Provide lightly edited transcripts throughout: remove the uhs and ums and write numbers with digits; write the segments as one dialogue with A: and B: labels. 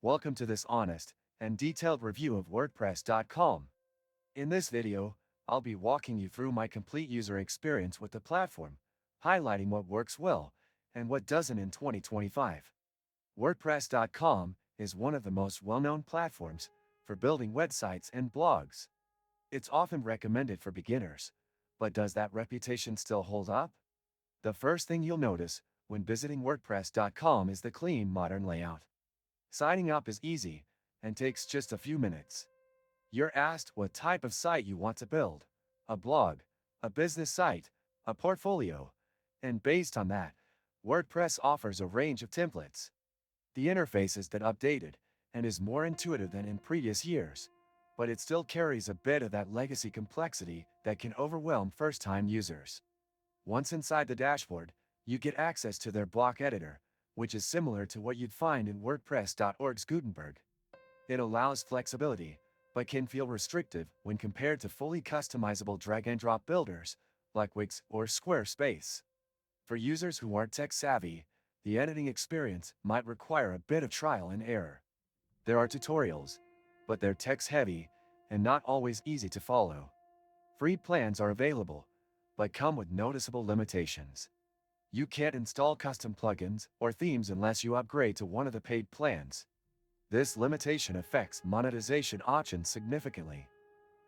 A: Welcome to this honest and detailed review of WordPress.com. In this video, I'll be walking you through my complete user experience with the platform, highlighting what works well and what doesn't in 2025. WordPress.com is one of the most well-known platforms for building websites and blogs. It's often recommended for beginners, but does that reputation still hold up? The first thing you'll notice when visiting WordPress.com is the clean, modern layout. Signing up is easy and takes just a few minutes. You're asked what type of site you want to build: a blog, a business site, a portfolio, and based on that, WordPress offers a range of templates. The interface is updated and is more intuitive than in previous years, but it still carries a bit of that legacy complexity that can overwhelm first-time users. Once inside the dashboard, you get access to their block editor, which is similar to what you'd find in WordPress.org's Gutenberg. It allows flexibility, but can feel restrictive when compared to fully customizable drag-and-drop builders like Wix or Squarespace. For users who aren't tech-savvy, the editing experience might require a bit of trial and error. There are tutorials, but they're text-heavy and not always easy to follow. Free plans are available, but come with noticeable limitations. You can't install custom plugins or themes unless you upgrade to one of the paid plans. This limitation affects monetization options significantly.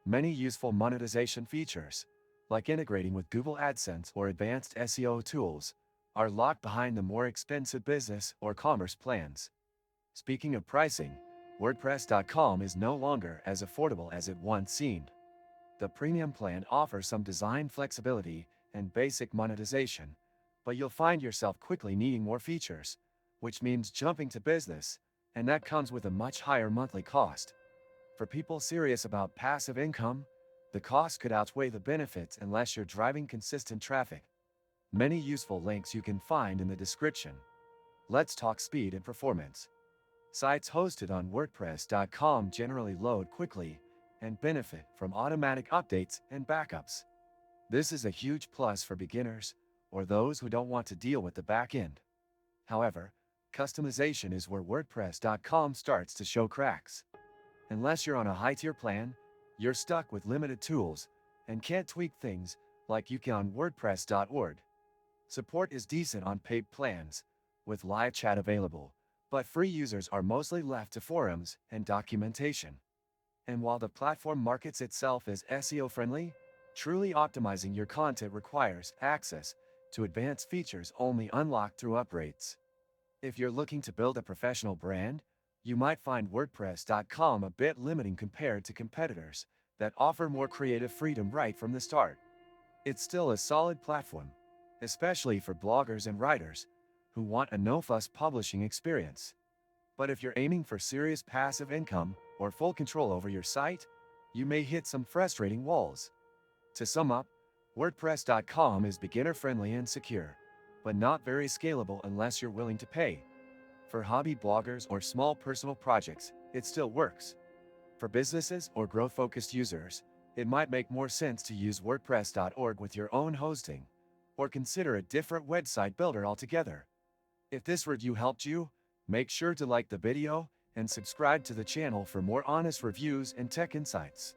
A: Many useful monetization features, like integrating with Google AdSense or advanced SEO tools, are locked behind the more expensive business or commerce plans. Speaking of pricing, WordPress.com is no longer as affordable as it once seemed. The premium plan offers some design flexibility and basic monetization, but you'll find yourself quickly needing more features, which means jumping to business, and that comes with a much higher monthly cost. For people serious about passive income, the cost could outweigh the benefits unless you're driving consistent traffic. Many useful links you can find in the description. Let's talk speed and performance. Sites hosted on WordPress.com generally load quickly and benefit from automatic updates and backups. This is a huge plus for beginners or those who don't want to deal with the back end. However, customization is where WordPress.com starts to show cracks. Unless you're on a high-tier plan, you're stuck with limited tools and can't tweak things like you can on WordPress.org. Support is decent on paid plans, with live chat available, but free users are mostly left to forums and documentation. And while the platform markets itself as SEO-friendly, truly optimizing your content requires access to advanced features only unlocked through upgrades. If you're looking to build a professional brand, you might find WordPress.com a bit limiting compared to competitors that offer more creative freedom right from the start. It's still a solid platform, especially for bloggers and writers who want a no-fuss publishing experience. But if you're aiming for serious passive income or full control over your site, you may hit some frustrating walls. To sum up, WordPress.com is beginner-friendly and secure, but not very scalable unless you're willing to pay. For hobby bloggers or small personal projects, it still works. For businesses or growth-focused users, it might make more sense to use WordPress.org with your own hosting, or consider a different website builder altogether. If this review helped you, make sure to like the video and subscribe to the channel for more honest reviews and tech insights.